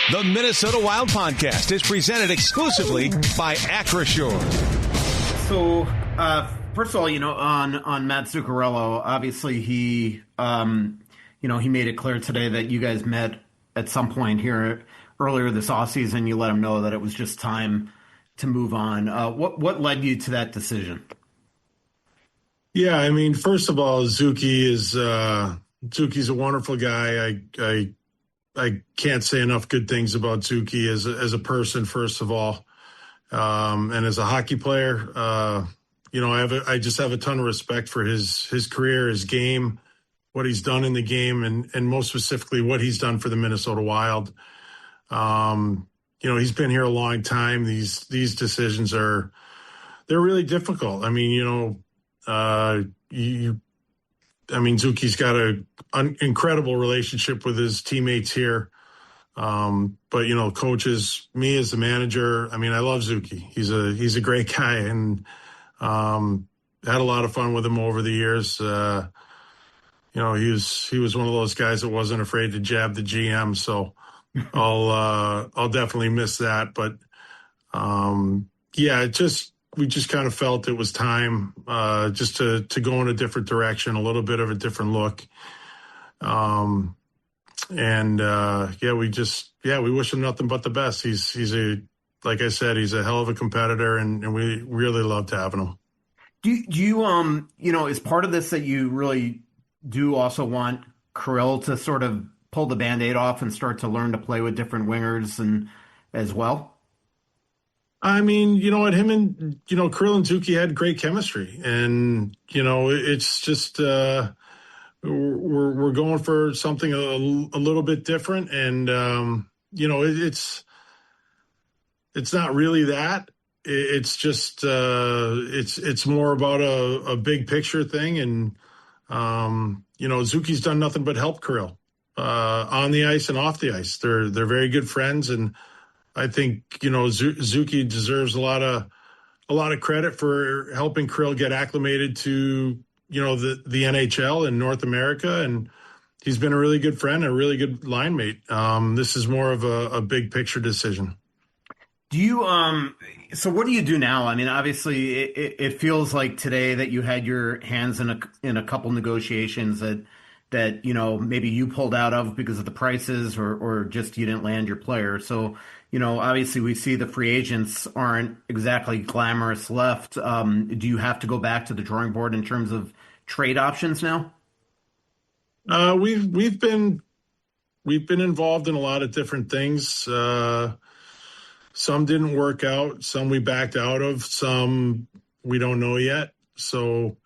The Minnesota Wild podcast is presented exclusively by Acrisure. So, first of all, on Matt Zuccarello, obviously he made it clear today that you guys met at some point here earlier this offseason. You let him know that it was just time to move on. What led you to that decision? Yeah, I mean, first of all, Zuki's a wonderful guy. I can't say enough good things about Zuki as a person, first of all, and as a hockey player. I just have a ton of respect for his career, his game, what he's done in the game, and most specifically what he's done for the Minnesota Wild. He's been here a long time. These decisions they're really difficult. I mean, Zuki's got an incredible relationship with his teammates here. But coaches, me as the manager, I mean, I love Zuki. He's a great guy, and had a lot of fun with him over the years. He was one of those guys that wasn't afraid to jab the GM. So I'll definitely miss that. But we just kind of felt it was time just to go in a different direction, a little bit of a different look. We wish him nothing but the best. Like I said, he's a hell of a competitor, and we really loved having him. Do you, is part of this that you really do also want Kirill to sort of pull the Band-Aid off and start to learn to play with different wingers and as well? I mean, him and, Kirill and Zuki had great chemistry, and, it's just, we're going for something a little bit different. And, it's not really that. It's just, it's more about a big picture thing. And, Zuki's done nothing but help Kirill, on the ice and off the ice. They're very good friends, and I think, Zuki deserves a lot of credit for helping Kirill get acclimated to, the NHL and North America. And he's been a really good friend, a really good line mate. This is more of a big picture decision. Do you, so what do you do now? I mean, obviously it feels like today that you had your hands in a couple negotiations that maybe you pulled out of because of the prices or just you didn't land your player. So, obviously we see the free agents aren't exactly glamorous left. Do you have to go back to the drawing board in terms of trade options now? We've been involved in a lot of different things. Some didn't work out. Some we backed out of. Some we don't know yet. So,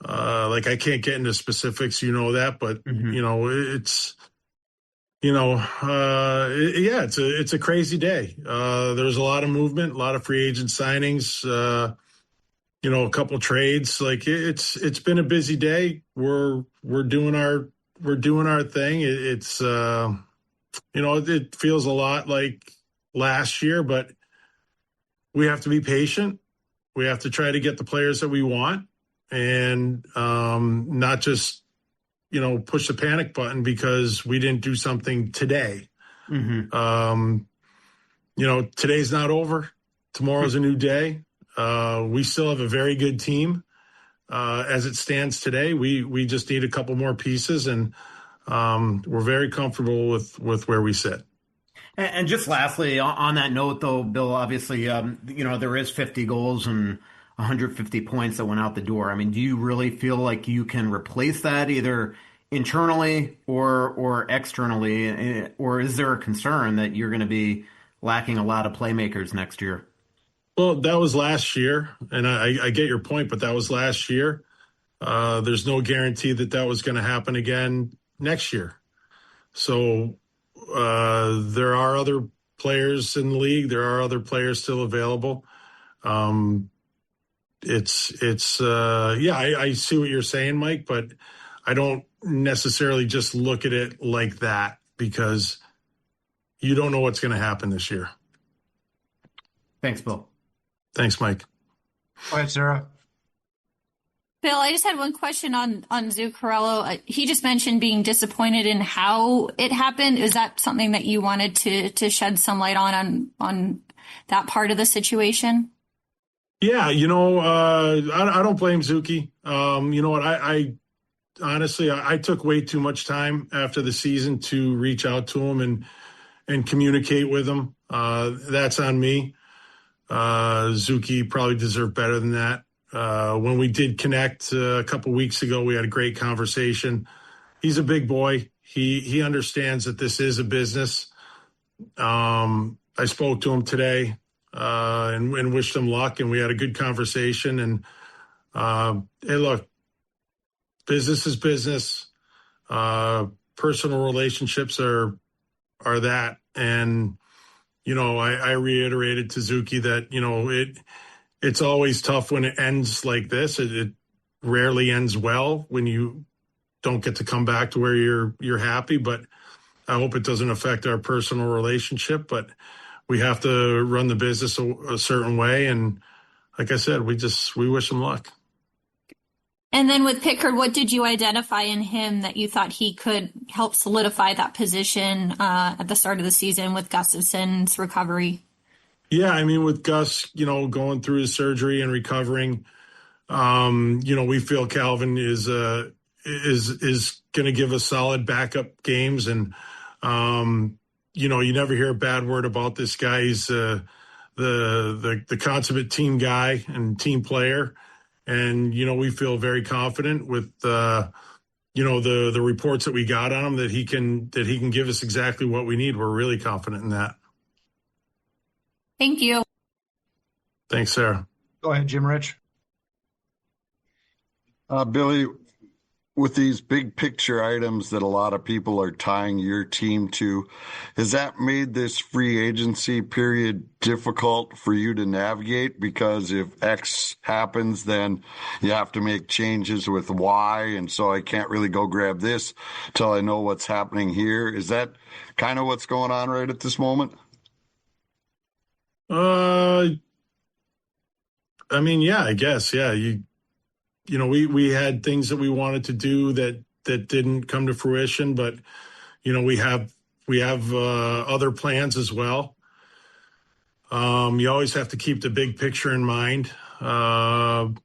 I can't get into specifics, that, but it's. It's a crazy day. There's a lot of movement, a lot of free agent signings, a couple trades. It's been a busy day. We're doing our thing. It's it feels a lot like last year, but we have to be patient. We have to try to get the players that we want, and not just push the panic button because we didn't do something today. Mm-hmm. Today's not over. Tomorrow's a new day. We still have a very good team as it stands today. We just need a couple more pieces, and we're very comfortable with where we sit. And just lastly, on that note, though, Bill, obviously, there is 50 goals and 150 points that went out the door. I mean, do you really feel like you can replace that either internally or externally? Or is there a concern that you're going to be lacking a lot of playmakers next year? Well, that was last year, and I get your point, but that was last year. There's no guarantee that was going to happen again next year. So there are other players in the league. There are other players still available. I see what you're saying, Mike, but I don't necessarily just look at it like that because you don't know what's going to happen this year. Thanks, Bill. Thanks, Mike. Go ahead, Sarah. Bill, I just had one question on Zuccarello. He just mentioned being disappointed in how it happened. Is that something that you wanted to shed some light on that part of the situation? Yeah, I don't blame Zuki. You know what? I honestly, I took way too much time after the season to reach out to him and communicate with him. That's on me. Zuki probably deserved better than that. When we did connect a couple weeks ago, we had a great conversation. He's a big boy. He understands that this is a business. I spoke to him today and wished him luck, and we had a good conversation. And hey, look, business is business. Personal relationships are that. And I reiterated to Zuki that it's always tough when it ends like this. It rarely ends well when you don't get to come back to where you're happy. But I hope it doesn't affect our personal relationship. But we have to run the business a certain way. And like I said, we wish him luck. And then with Pickard, what did you identify in him that you thought he could help solidify that position at the start of the season with Gustafson's recovery? Yeah, I mean, with Gus, going through his surgery and recovering, we feel Calvin is going to give us solid backup games, and you never hear a bad word about this guy. He's the consummate team guy and team player, and we feel very confident with the reports that we got on him that he can give us exactly what we need. We're really confident in that. Thank you. Thanks, Sarah. Go ahead, Jim Rich. Billy, with these big picture items that a lot of people are tying your team to, has that made this free agency period difficult for you to navigate? Because if X happens, then you have to make changes with Y, and so I can't really go grab this till I know what's happening here. Is that kind of what's going on right at this moment? I mean, yeah, I guess, yeah. We had things that we wanted to do that didn't come to fruition, but we have other plans as well. You always have to keep the big picture in mind, and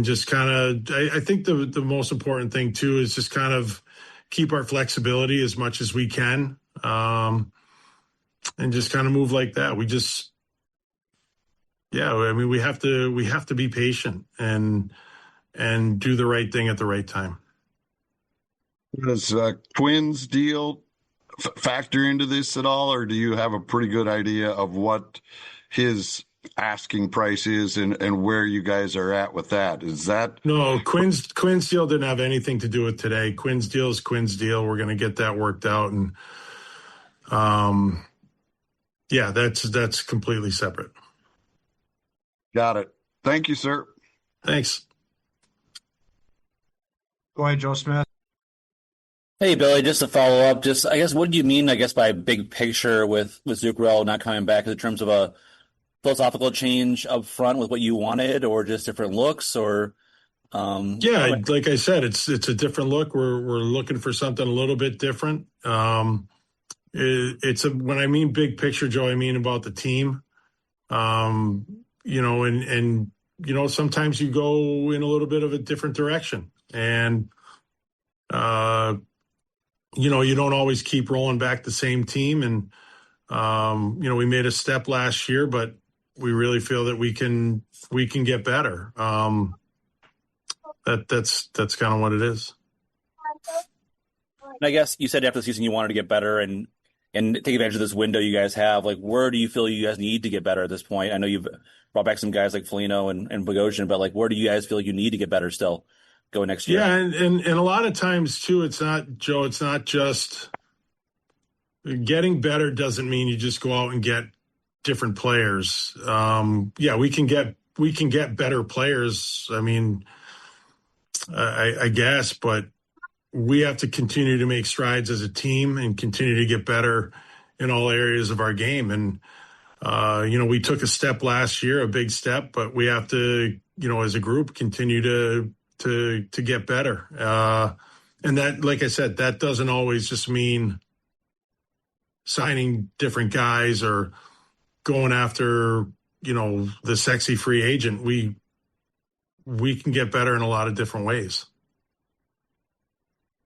just kind of. I think the most important thing too is just kind of keep our flexibility as much as we can, and just kind of move like that. We have to be patient and do the right thing at the right time. Does Quinn's deal factor into this at all, or do you have a pretty good idea of what his asking price is and where you guys are at with that? Is that no? Quinn's deal didn't have anything to do with today. Quinn's deal is Quinn's deal. We're going to get that worked out, and that's completely separate. Got it. Thank you, sir. Thanks. Go ahead, Joe Smith. Hey, Billy, just to follow up, I guess, what do you mean, by big picture with Zuccarello not coming back in terms of a philosophical change up front with what you wanted, or just different looks, or? Like I said, it's a different look. We're looking for something a little bit different. When I mean big picture, Joe, I mean about the team. Sometimes you go in a little bit of a different direction, and you don't always keep rolling back the same team. And we made a step last year, but we really feel that we can get better. That's kind of what it is. And I guess you said after the season you wanted to get better and take advantage of this window you guys have. Like, where do you feel you guys need to get better at this point? I know you've brought back some guys like Foligno and Bogosian, but where do you guys feel you need to get better still going next year? Yeah, and a lot of times too, it's not, Joe, it's not just getting better doesn't mean you just go out and get different players. We can get better players. I mean, I guess, but we have to continue to make strides as a team and continue to get better in all areas of our game. And, we took a step last year, a big step, but we have to, as a group, continue to to get better. And that, like I said, that doesn't always just mean signing different guys or going after, the sexy free agent. We can get better in a lot of different ways.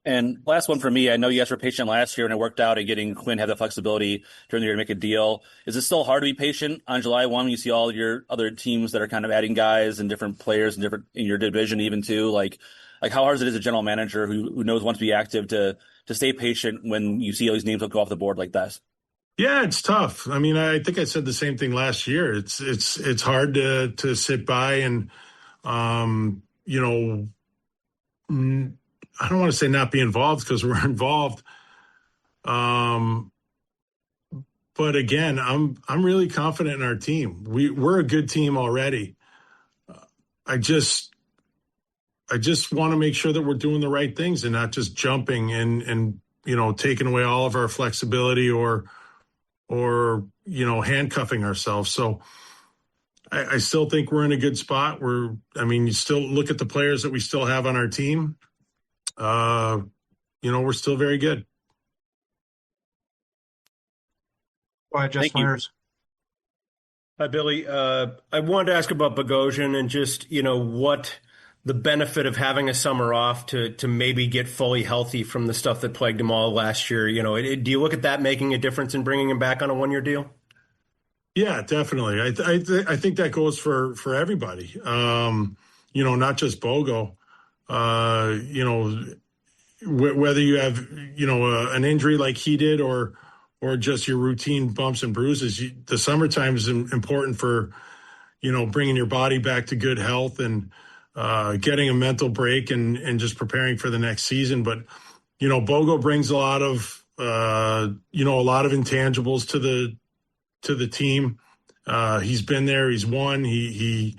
And last one for me, I know you guys were patient last year and it worked out and getting Quinn have the flexibility during the year to make a deal. Is it still hard to be patient on July 1 when you see all your other teams that are kind of adding guys and different players and different in your division even too? Like how hard is it as a general manager who knows wants to be active to stay patient when you see all these names go off the board like this? Yeah, it's tough. I mean, I think I said the same thing last year. It's hard to sit by and, I don't want to say not be involved because we're involved. But again, I'm really confident in our team. We're a good team already. I just want to make sure that we're doing the right things and not just jumping and taking away all of our flexibility or handcuffing ourselves. So I still think we're in a good spot. You still look at the players that we still have on our team. We're still very good. Go ahead, Justin Myers. Hi, Billy. I wanted to ask about Bogosian and just, what the benefit of having a summer off to maybe get fully healthy from the stuff that plagued him all last year. Do you look at that making a difference in bringing him back on a one-year deal? Yeah, definitely. I think that goes for everybody. Not just Bogo. Whether you have, an injury like he did or just your routine bumps and bruises, the summertime is important for, bringing your body back to good health and getting a mental break and just preparing for the next season. But, Bogo brings a lot of intangibles to the team. He's been there. He's won. He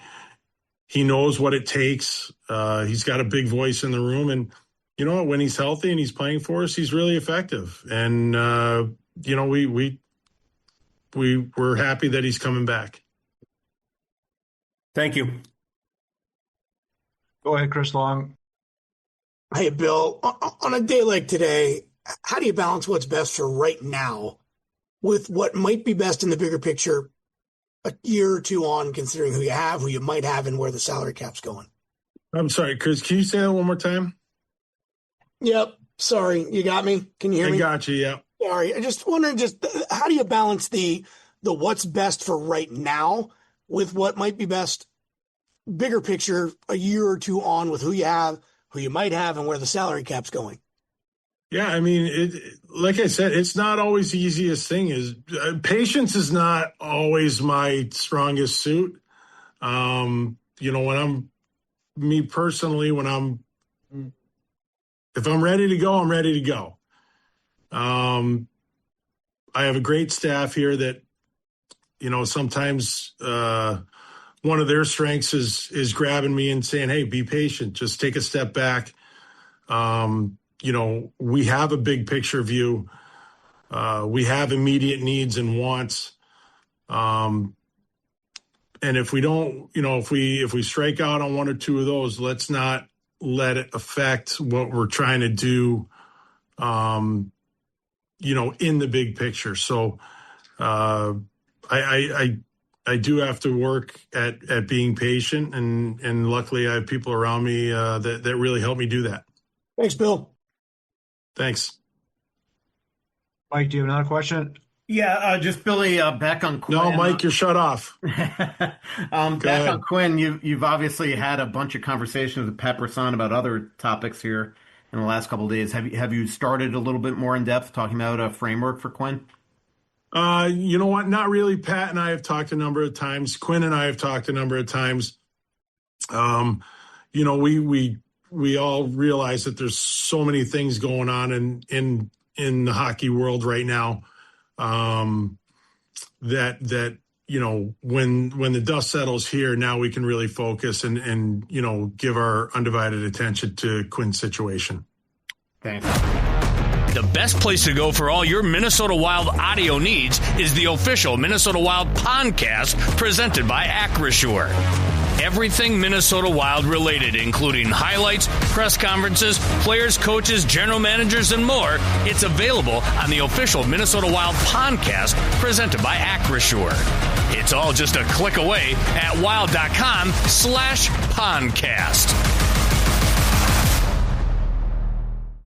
knows what it takes. He's got a big voice in the room, and when he's healthy and he's playing for us, he's really effective. And we're happy that he's coming back. Thank you. Go ahead, Chris Long. Hey, Bill. On a day like today, how do you balance what's best for right now with what might be best in the bigger picture a year or two on, considering who you have, who you might have, and where the salary cap's going? I'm sorry, Chris, can you say that one more time? Yep. Sorry. You got me? Can you hear me? I got you. Yeah. Sorry. I just wondering, how do you balance the what's best for right now with what might be best bigger picture a year or two on with who you have, who you might have, and where the salary cap's going? Yeah. I mean, like I said, it's not always the easiest thing. Patience is not always my strongest suit. If I'm ready to go, I'm ready to go. I have a great staff here that, sometimes one of their strengths is grabbing me and saying, hey, be patient, just take a step back. We have a big picture view. We have immediate needs and wants. And if we don't, if we strike out on one or two of those, let's not let it affect what we're trying to do, in the big picture. So I do have to work at being patient, and luckily I have people around me that really help me do that. Thanks, Bill. Thanks. Mike, do you have another question? Yeah, just Billy, back on Quinn. No, Mike, you're shut off. Back on Quinn, you've obviously had a bunch of conversations with Pat Brisson about other topics here in the last couple of days. Have you started a little bit more in depth talking about a framework for Quinn? You know what? Not really. Pat and I have talked a number of times. Quinn and I have talked a number of times. We all realize that there's so many things going on in the hockey world right now. That when the dust settles here, now we can really focus and give our undivided attention to Quinn's situation. Thanks. The best place to go for all your Minnesota Wild audio needs is the official Minnesota Wild podcast presented by Acrisure. everything Minnesota Wild related, including highlights, press conferences, players, coaches, general managers, and more. It's available on the official Minnesota Wild podcast presented by Acrisure. It's all just a click away at wild.com/podcast.